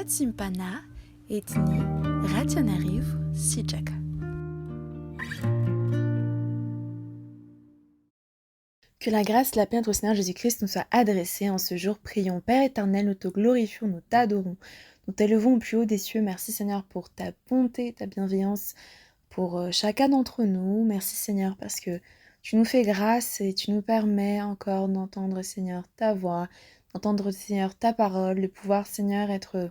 simpana etni rationariv sijaka. Que la grâce, la paix de notre Seigneur Jésus-Christ nous soit adressée en ce jour. Prions. Père éternel, nous te glorifions, nous t'adorons. Nous t'élevons au plus haut des cieux. Merci Seigneur pour ta bonté, ta bienveillance pour chacun d'entre nous. Merci Seigneur parce que tu nous fais grâce et tu nous permets encore d'entendre Seigneur ta voix, d'entendre Seigneur ta parole, de pouvoir Seigneur être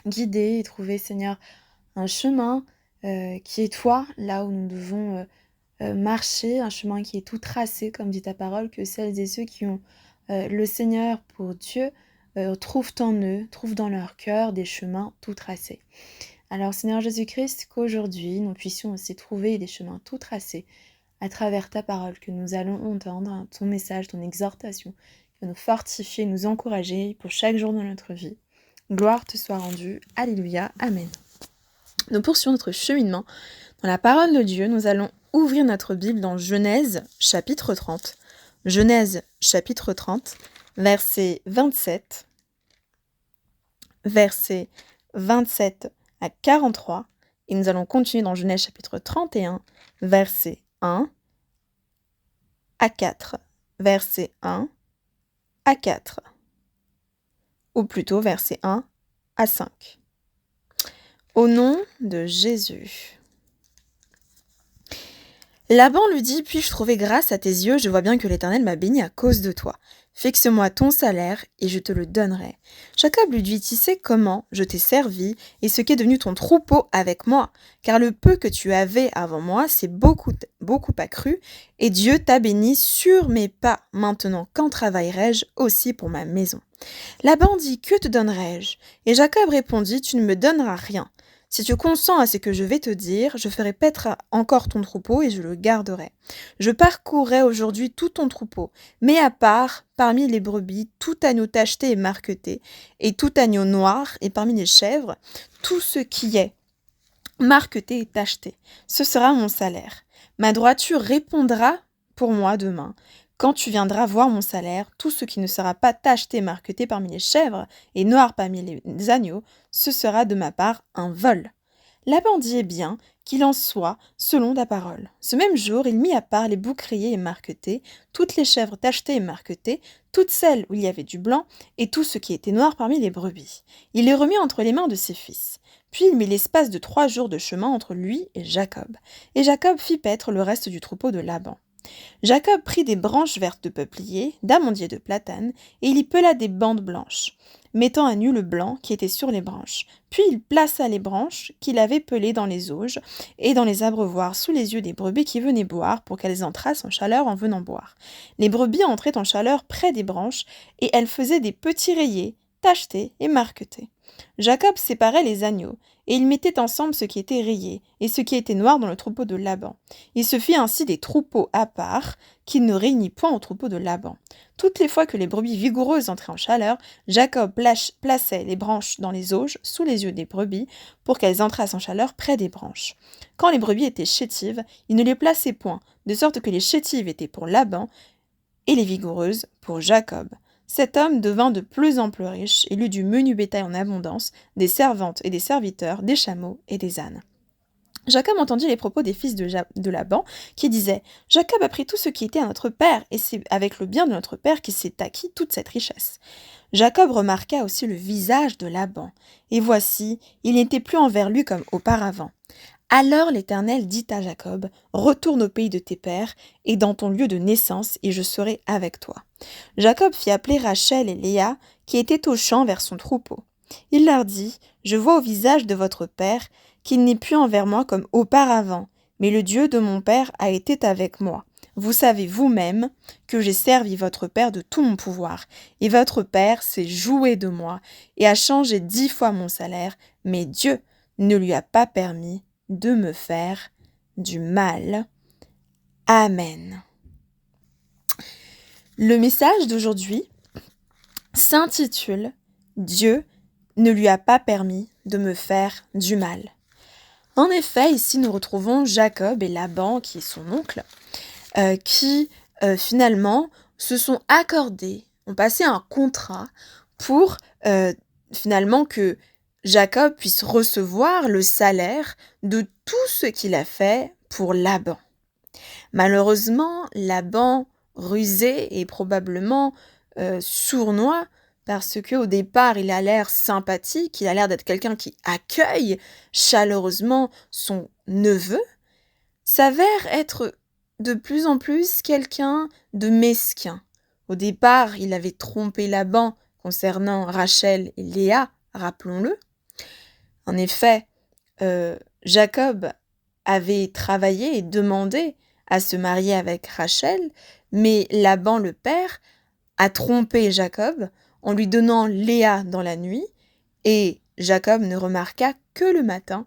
guidé et trouver Seigneur un chemin qui est toi, là où nous devons marcher, un chemin qui est tout tracé, comme dit ta parole, que celles et ceux qui ont le Seigneur pour Dieu trouvent en eux, trouvent dans leur cœur des chemins tout tracés. Alors Seigneur Jésus-Christ, qu'aujourd'hui nous puissions aussi trouver des chemins tout tracés à travers ta parole que nous allons entendre, ton message, ton exhortation, qui va nous fortifier, nous encourager pour chaque jour de notre vie. Gloire te soit rendue. Alléluia. Amen. Nous poursuivons notre cheminement dans la parole de Dieu. Nous allons ouvrir notre Bible dans Genèse chapitre 30. Genèse chapitre 30, verset 27. Versets 27 à 43. Et nous allons continuer dans Genèse chapitre 31, verset 1 à 4. Verset 1 à 4. Ou plutôt verset 1 à 5. Au nom de Jésus. Laban lui dit, puis-je trouver grâce à tes yeux? Je vois bien que l'Éternel m'a béni à cause de toi. Fixe-moi ton salaire et je te le donnerai. Jacob lui dit, tu sais comment je t'ai servi et ce qu'est devenu ton troupeau avec moi, car le peu que tu avais avant moi, c'est beaucoup accru, et Dieu t'a béni sur mes pas. Maintenant, qu'en travaillerai-je aussi pour ma maison? Laban dit, que te donnerai-je? Et Jacob répondit, tu ne me donneras rien. Si tu consens à ce que je vais te dire, je ferai paître encore ton troupeau et je le garderai. Je parcourrai aujourd'hui tout ton troupeau, mais à part, parmi les brebis, tout agneau tacheté et marqueté, et tout agneau noir, et parmi les chèvres, tout ce qui est marqueté et tacheté. Ce sera mon salaire. Ma droiture répondra pour moi demain. Quand tu viendras voir mon salaire, tout ce qui ne sera pas tacheté et marqueté parmi les chèvres et noir parmi les agneaux, ce sera de ma part un vol. Laban dit bien qu'il en soit selon ta parole. Ce même jour, il mit à part les boucriers et marquetés, toutes les chèvres tachetées et marquetées, toutes celles où il y avait du blanc, et tout ce qui était noir parmi les brebis. Il les remit entre les mains de ses fils. Puis il mit l'espace de 3 jours de chemin entre lui et Jacob. Et Jacob fit paître le reste du troupeau de Laban. Jacob prit des branches vertes de peuplier, d'amandier de platane, et il y pela des bandes blanches, mettant à nu le blanc qui était sur les branches. Puis il plaça les branches qu'il avait pelées dans les auges et dans les abreuvoirs sous les yeux des brebis qui venaient boire, pour qu'elles entrassent en chaleur en venant boire. Les brebis entraient en chaleur près des branches, et elles faisaient des petits rayés, tachetés et marquetés. Jacob séparait les agneaux, et il mettait ensemble ce qui était rayé et ce qui était noir dans le troupeau de Laban. Il se fit ainsi des troupeaux à part, qu'il ne réunit point au troupeau de Laban. Toutes les fois que les brebis vigoureuses entraient en chaleur, Jacob plaçait les branches dans les auges sous les yeux des brebis, pour qu'elles entrassent en chaleur près des branches. Quand les brebis étaient chétives, il ne les plaçait point, de sorte que les chétives étaient pour Laban, et les vigoureuses pour Jacob. Cet homme devint de plus en plus riche, et eut du menu bétail en abondance, des servantes et des serviteurs, des chameaux et des ânes. Jacob entendit les propos des fils de Laban, qui disaient « Jacob a pris tout ce qui était à notre père, et c'est avec le bien de notre père qu'il s'est acquis toute cette richesse. » Jacob remarqua aussi le visage de Laban, et voici, il n'était plus envers lui comme auparavant. Alors l'Éternel dit à Jacob, « Retourne au pays de tes pères et dans ton lieu de naissance, et je serai avec toi. » Jacob fit appeler Rachel et Léa, qui étaient au champ vers son troupeau. Il leur dit, « Je vois au visage de votre père qu'il n'est plus envers moi comme auparavant, mais le Dieu de mon père a été avec moi. Vous savez vous-même que j'ai servi votre père de tout mon pouvoir, et votre père s'est joué de moi et a changé 10 fois mon salaire, mais Dieu ne lui a pas permis de me faire du mal. » Amen. Le message d'aujourd'hui s'intitule « Dieu ne lui a pas permis de me faire du mal ». En effet, ici nous retrouvons Jacob et Laban, qui est son oncle, qui finalement se sont accordés, ont passé un contrat pour finalement que Jacob puisse recevoir le salaire de tout ce qu'il a fait pour Laban. Malheureusement, Laban, rusé et probablement sournois, parce qu'au départ, il a l'air sympathique, il a l'air d'être quelqu'un qui accueille chaleureusement son neveu, s'avère être de plus en plus quelqu'un de mesquin. Au départ, il avait trompé Laban concernant Rachel et Léa, rappelons-le. En effet, Jacob avait travaillé et demandé à se marier avec Rachel, mais Laban le père a trompé Jacob en lui donnant Léa dans la nuit, et Jacob ne remarqua que le matin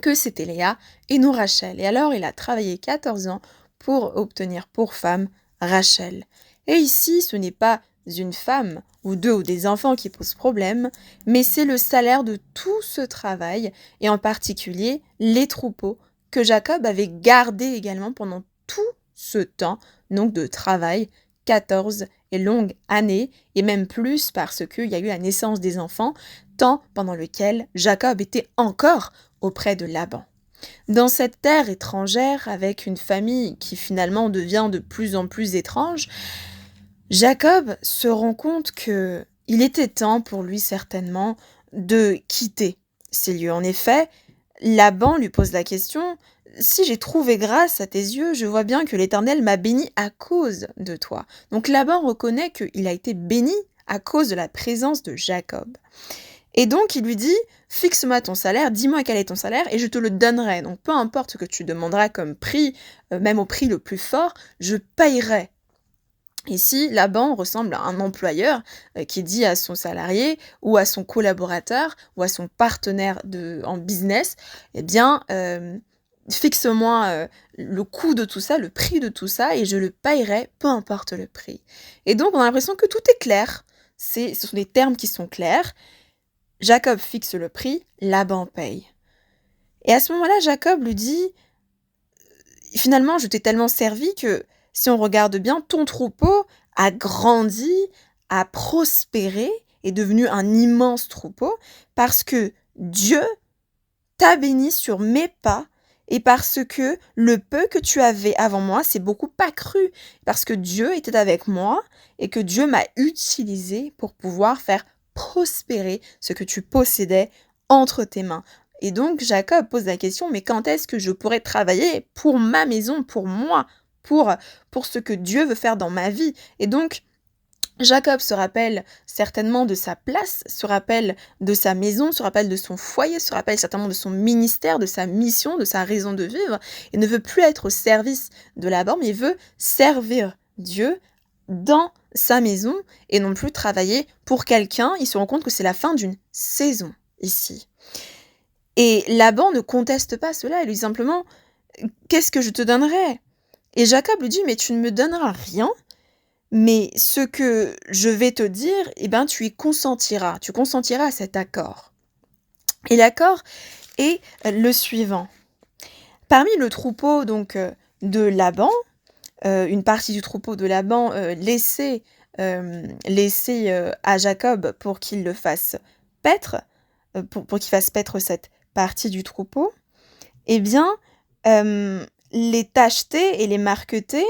que c'était Léa et non Rachel. Et alors il a travaillé 14 ans pour obtenir pour femme Rachel. Et ici, ce n'est pas une femme ou deux ou des enfants qui posent problème, mais c'est le salaire de tout ce travail, et en particulier les troupeaux que Jacob avait gardés également pendant tout ce temps, donc de travail, 14 et longues années, et même plus parce qu'il y a eu la naissance des enfants, temps pendant lequel Jacob était encore auprès de Laban. Dans cette terre étrangère, avec une famille qui finalement devient de plus en plus étrange, Jacob se rend compte que il était temps pour lui certainement de quitter ces lieux. En effet, Laban lui pose la question: si j'ai trouvé grâce à tes yeux, je vois bien que l'Éternel m'a béni à cause de toi. Donc Laban reconnaît qu'il a été béni à cause de la présence de Jacob. Et donc il lui dit: fixe-moi ton salaire, dis-moi quel est ton salaire et je te le donnerai. Donc peu importe ce que tu demanderas comme prix, même au prix le plus fort, je payerai. Ici, Laban ressemble à un employeur qui dit à son salarié ou à son collaborateur ou à son partenaire en business: eh bien, fixe-moi le coût de tout ça, le prix de tout ça, et je le payerai, peu importe le prix. Et donc, on a l'impression que tout est clair. Ce sont des termes qui sont clairs. Jacob fixe le prix, Laban paye. Et à ce moment-là, Jacob lui dit: finalement, je t'ai tellement servi que, si on regarde bien, ton troupeau a grandi, a prospéré, est devenu un immense troupeau, parce que Dieu t'a béni sur mes pas, et parce que le peu que tu avais avant moi s'est beaucoup accru, parce que Dieu était avec moi, et que Dieu m'a utilisé pour pouvoir faire prospérer ce que tu possédais entre tes mains. Et donc Jacob pose la question: mais quand est-ce que je pourrais travailler pour ma maison, pour moi, pour ce que Dieu veut faire dans ma vie? Et donc Jacob se rappelle certainement de sa place, se rappelle de sa maison, se rappelle de son foyer, se rappelle certainement de son ministère, de sa mission, de sa raison de vivre, et ne veut plus être au service de Laban, mais il veut servir Dieu dans sa maison et non plus travailler pour quelqu'un. Il se rend compte que c'est la fin d'une saison ici. Et Laban ne conteste pas cela, il lui dit simplement: qu'est-ce que je te donnerai? Et Jacob lui dit: mais tu ne me donneras rien, mais ce que je vais te dire, eh ben, tu consentiras à cet accord. Et l'accord est le suivant. Parmi le troupeau donc de Laban, une partie du troupeau de Laban laissé à Jacob pour qu'il le fasse paître, pour qu'il fasse paître cette partie du troupeau, eh bien, les tachetés et les marquetés,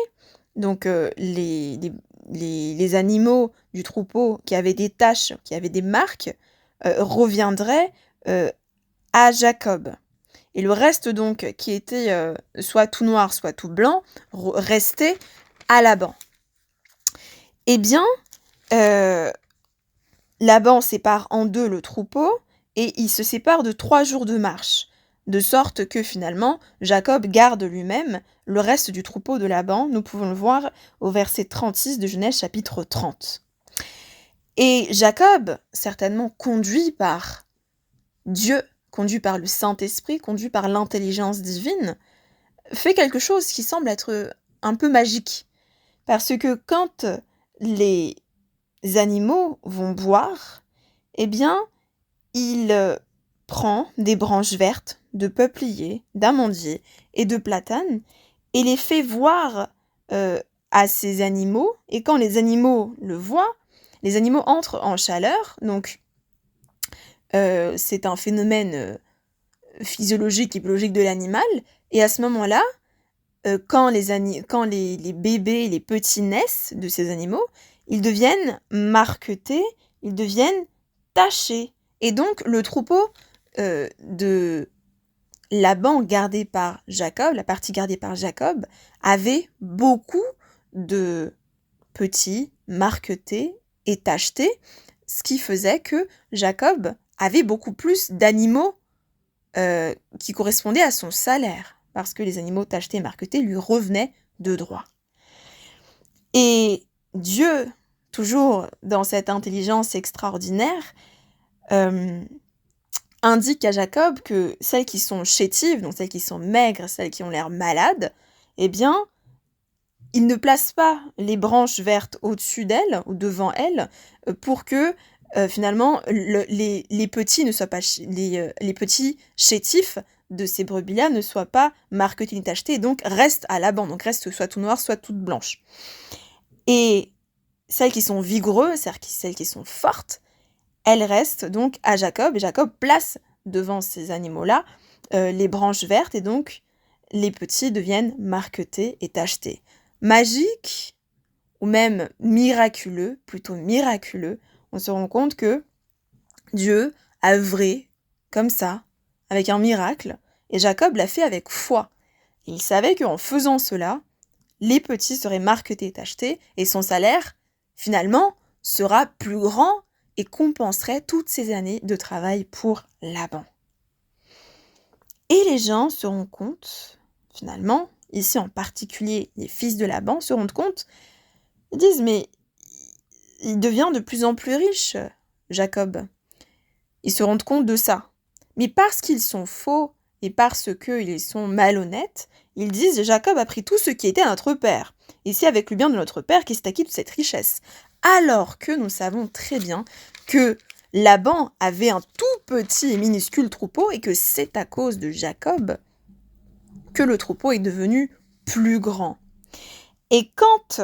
donc les animaux du troupeau qui avaient des taches, qui avaient des marques, reviendraient à Jacob. Et le reste donc, qui était soit tout noir, soit tout blanc, restait à Laban. Eh bien, Laban sépare en deux le troupeau, et il se sépare de 3 jours de marche, de sorte que finalement, Jacob garde lui-même le reste du troupeau de Laban. Nous pouvons le voir au verset 36 de Genèse chapitre 30. Et Jacob, certainement conduit par Dieu, conduit par le Saint-Esprit, conduit par l'intelligence divine, fait quelque chose qui semble être un peu magique. Parce que quand les animaux vont boire, eh bien, il prend des branches vertes de peuplier, d'amandier et de platane et les fait voir à ces animaux. Et quand les animaux le voient, les animaux entrent en chaleur, donc c'est un phénomène physiologique et biologique de l'animal. Et à ce moment-là, quand les bébés, les petits naissent de ces animaux, ils deviennent marquetés, ils deviennent tachés. Et donc le troupeau de Laban gardé par Jacob, la partie gardée par Jacob, avait beaucoup de petits marquetés et tachetés, ce qui faisait que Jacob avait beaucoup plus d'animaux qui correspondaient à son salaire, parce que les animaux tachetés et marquetés lui revenaient de droit. Et Dieu, toujours dans cette intelligence extraordinaire, indique à Jacob que celles qui sont chétives, donc celles qui sont maigres, celles qui ont l'air malades, eh bien, il ne place pas les branches vertes au-dessus d'elles ou devant elles pour que finalement les petits ne soient pas les petits chétifs de ces brebis-là ne soient pas marquetés ni tachetés et donc restent à l'abandon, donc restent soit tout noir, soit toutes blanches. Et celles qui sont vigoureuses, c'est-à-dire celles qui sont fortes, elles restent donc à Jacob, et Jacob place devant ces animaux-là les branches vertes, et donc les petits deviennent marquetés et tachetés. Magique, ou même miraculeux, plutôt miraculeux, on se rend compte que Dieu a œuvré comme ça, avec un miracle, et Jacob l'a fait avec foi. Et il savait qu'en faisant cela, les petits seraient marquetés et tachetés, et son salaire, finalement, sera plus grand et compenserait toutes ces années de travail pour Laban. Et les gens se rendent compte, finalement, ici en particulier les fils de Laban se rendent compte, ils disent mais il devient de plus en plus riche, Jacob. Ils se rendent compte de ça. Mais parce qu'ils sont faux et parce qu'ils sont malhonnêtes, ils disent Jacob a pris tout ce qui était à notre père. Et c'est avec le bien de notre père qu'il s'est acquis de cette richesse. Alors que nous savons très bien que Laban avait un tout petit et minuscule troupeau et que c'est à cause de Jacob que le troupeau est devenu plus grand. Et quand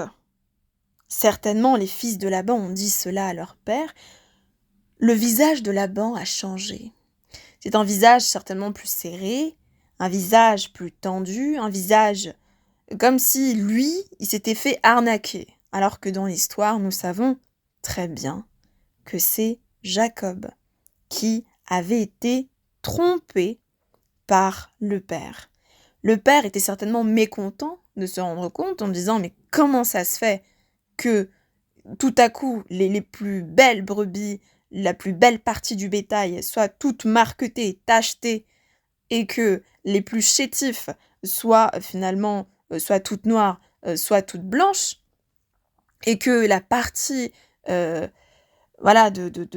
certainement les fils de Laban ont dit cela à leur père, le visage de Laban a changé. C'est un visage certainement plus serré, un visage plus tendu, un visage comme si lui, il s'était fait arnaquer. Alors que dans l'histoire, nous savons très bien que c'est Jacob qui avait été trompé par le père. Le père était certainement mécontent de se rendre compte en disant « Mais comment ça se fait que tout à coup, les plus belles brebis, la plus belle partie du bétail soient toutes marquetées, tachetées, et que les plus chétifs soient finalement soit toutes noires, soit toutes blanches, et que la partie de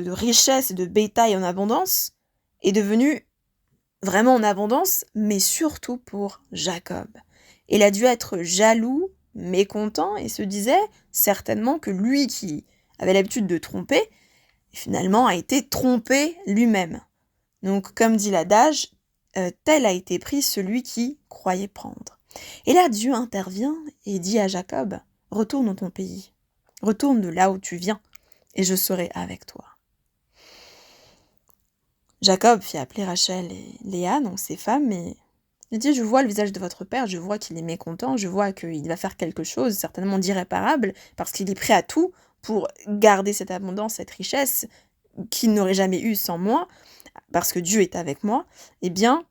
richesse et de bétail en abondance est devenue vraiment en abondance, mais surtout pour Jacob. Il a dû être jaloux, mécontent, et se disait certainement que lui qui avait l'habitude de tromper, finalement a été trompé lui-même. Donc, comme dit l'adage, tel a été pris celui qui croyait prendre. Et là, Dieu intervient et dit à Jacob, retourne dans ton pays, retourne de là où tu viens, et je serai avec toi. Jacob fit appeler Rachel et Léa, donc ses femmes, et il dit, je vois le visage de votre père, je vois qu'il est mécontent, je vois qu'il va faire quelque chose, certainement d'irréparable, parce qu'il est prêt à tout pour garder cette abondance, cette richesse qu'il n'aurait jamais eue sans moi, parce que Dieu est avec moi. Eh bien,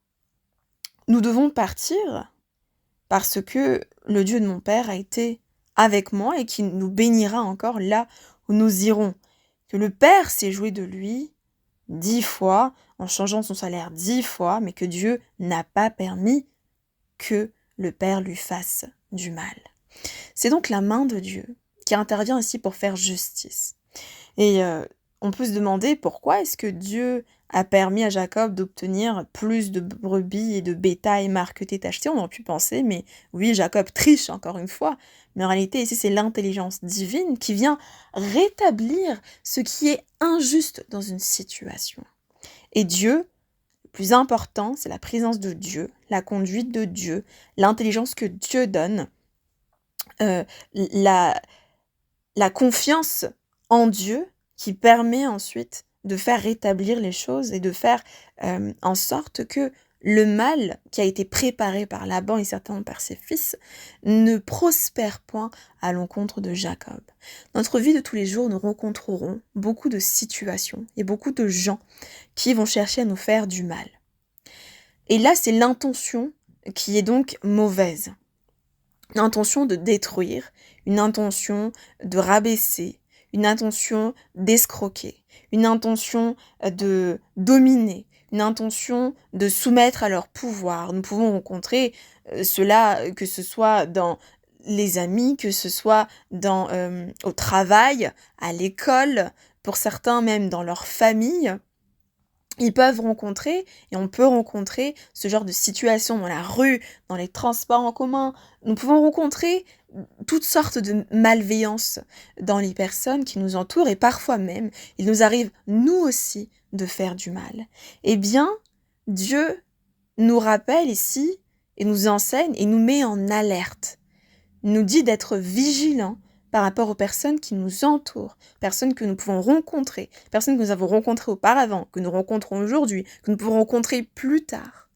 nous devons partir parce que le Dieu de mon père a été avec moi et qui nous bénira encore là où nous irons. Que le Père s'est joué de lui 10 fois, en changeant son salaire 10 fois, mais que Dieu n'a pas permis que le Père lui fasse du mal. C'est donc la main de Dieu qui intervient ici pour faire justice. Et on peut se demander pourquoi est-ce que Dieu a permis à Jacob d'obtenir plus de brebis et de bétail marqueté, tacheté. On aurait pu penser, mais oui, Jacob triche encore une fois. Mais en réalité, ici, c'est l'intelligence divine qui vient rétablir ce qui est injuste dans une situation. Et Dieu, le plus important, c'est la présence de Dieu, la conduite de Dieu, l'intelligence que Dieu donne, la confiance en Dieu qui permet ensuite de faire rétablir les choses et de faire en sorte que le mal qui a été préparé par Laban et certainement par ses fils ne prospère point à l'encontre de Jacob. Dans notre vie de tous les jours, nous rencontrerons beaucoup de situations et beaucoup de gens qui vont chercher à nous faire du mal. Et là, c'est l'intention qui est donc mauvaise. Une intention de détruire, une intention de rabaisser, une intention d'escroquer, une intention de dominer, une intention de soumettre à leur pouvoir. Nous pouvons rencontrer cela, que ce soit dans les amis, que ce soit au travail, à l'école, pour certains même dans leur famille. Ils peuvent rencontrer, et on peut rencontrer ce genre de situation dans la rue, dans les transports en commun. Nous pouvons rencontrer toutes sortes de malveillances dans les personnes qui nous entourent, et parfois même, il nous arrive, nous aussi, de faire du mal. Eh bien, Dieu nous rappelle ici, et nous enseigne, et nous met en alerte. Il nous dit d'être vigilants par rapport aux personnes qui nous entourent, personnes que nous pouvons rencontrer, personnes que nous avons rencontrées auparavant, que nous rencontrons aujourd'hui, que nous pouvons rencontrer plus tard.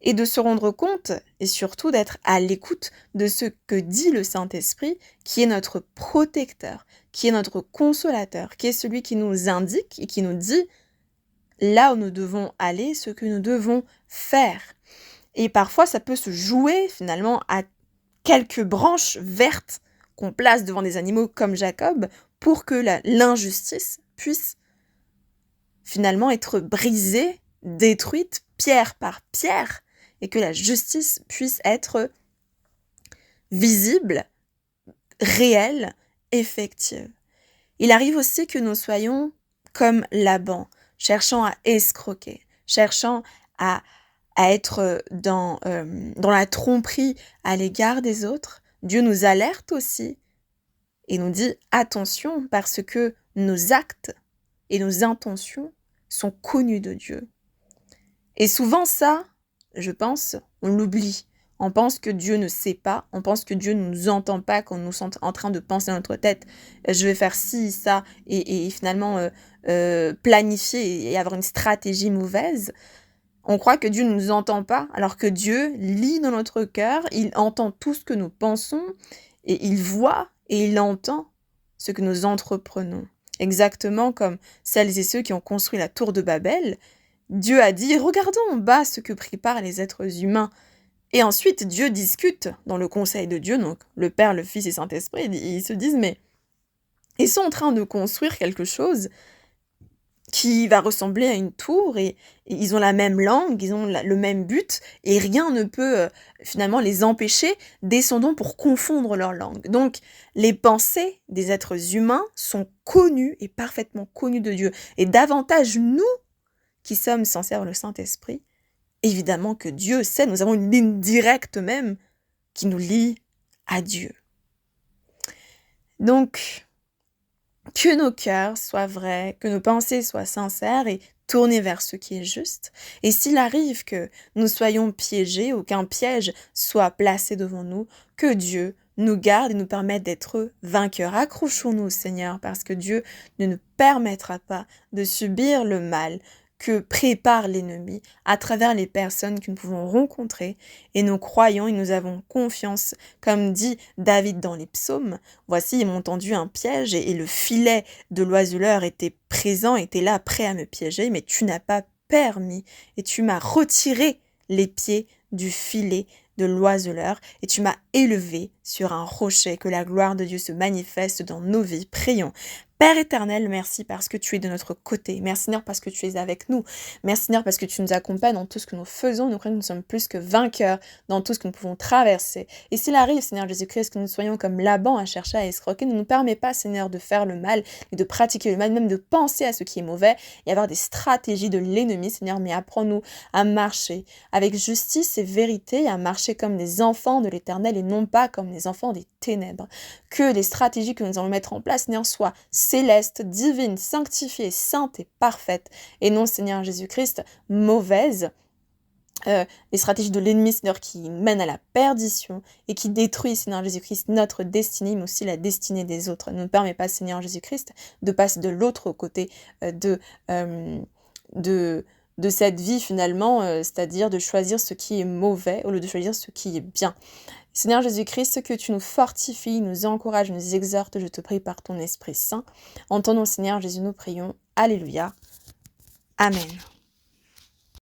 Et de se rendre compte, et surtout d'être à l'écoute de ce que dit le Saint-Esprit, qui est notre protecteur, qui est notre consolateur, qui est celui qui nous indique et qui nous dit là où nous devons aller, ce que nous devons faire. Et parfois, ça peut se jouer finalement à quelques branches vertes qu'on place devant des animaux comme Jacob pour que l'injustice puisse finalement être brisée, détruite, pierre par pierre, et que la justice puisse être visible, réelle, effective. Il arrive aussi que nous soyons comme Laban, cherchant à escroquer, cherchant à être dans la tromperie à l'égard des autres. Dieu nous alerte aussi et nous dit attention parce que nos actes et nos intentions sont connus de Dieu. Et souvent ça, je pense, on l'oublie. On pense que Dieu ne sait pas, on pense que Dieu ne nous entend pas quand nous sommes en train de penser dans notre tête je vais faire ci, ça, et finalement planifier et avoir une stratégie mauvaise. On croit que Dieu ne nous entend pas, alors que Dieu lit dans notre cœur, il entend tout ce que nous pensons, et il voit et il entend ce que nous entreprenons. Exactement comme celles et ceux qui ont construit la tour de Babel, Dieu a dit « Regardons en bas ce que préparent les êtres humains ». Et ensuite, Dieu discute dans le conseil de Dieu, donc le Père, le Fils et le Saint-Esprit, ils se disent « Mais ils sont en train de construire quelque chose qui va ressembler à une tour et ils ont la même langue, ils ont le même but et rien ne peut finalement les empêcher, descendons pour confondre leur langue. Donc les pensées des êtres humains sont connues et parfaitement connues de Dieu. Et davantage nous qui sommes censés avoir le Saint-Esprit, évidemment que Dieu sait, nous avons une ligne directe même qui nous lie à Dieu. Donc, que nos cœurs soient vrais, que nos pensées soient sincères et tournées vers ce qui est juste. Et s'il arrive que nous soyons piégés ou qu'un piège soit placé devant nous, que Dieu nous garde et nous permette d'être vainqueurs. Accrochons-nous au Seigneur parce que Dieu ne nous permettra pas de subir le mal que prépare l'ennemi à travers les personnes que nous pouvons rencontrer et nous croyons et nous avons confiance, comme dit David dans les psaumes. Voici, ils m'ont tendu un piège et le filet de l'oiseleur était présent, était là prêt à me piéger, mais tu n'as pas permis et tu m'as retiré les pieds du filet de l'oiseleur et tu m'as élevé sur un rocher. Que la gloire de Dieu se manifeste dans nos vies. Prions. Père éternel, merci parce que tu es de notre côté. Merci Seigneur parce que tu es avec nous. Merci Seigneur parce que tu nous accompagnes dans tout ce que nous faisons. Nous croyons que nous sommes plus que vainqueurs dans tout ce que nous pouvons traverser. Et s'il arrive, Seigneur Jésus-Christ, que nous soyons comme Laban à chercher à escroquer, ne nous permet pas, Seigneur, de faire le mal et de pratiquer le mal, même de penser à ce qui est mauvais et avoir des stratégies de l'ennemi, Seigneur, mais apprends-nous à marcher avec justice et vérité, à marcher comme des enfants de l'Éternel et non pas comme des enfants des ténèbres. Que les stratégies que nous allons mettre en place, Seigneur, soient céleste, divine, sanctifiée, sainte et parfaite, et non, Seigneur Jésus-Christ, mauvaise, les stratégies de l'ennemi, Seigneur, qui mènent à la perdition et qui détruisent, Seigneur Jésus-Christ, notre destinée, mais aussi la destinée des autres. Ne nous permets pas, Seigneur Jésus-Christ, de passer de l'autre côté euh, de, euh, de, de cette vie, finalement, c'est-à-dire de choisir ce qui est mauvais au lieu de choisir ce qui est bien. Seigneur Jésus-Christ, que tu nous fortifies, nous encourages, nous exhortes, je te prie par ton Esprit Saint. En ton nom, Seigneur Jésus, nous prions. Alléluia. Amen.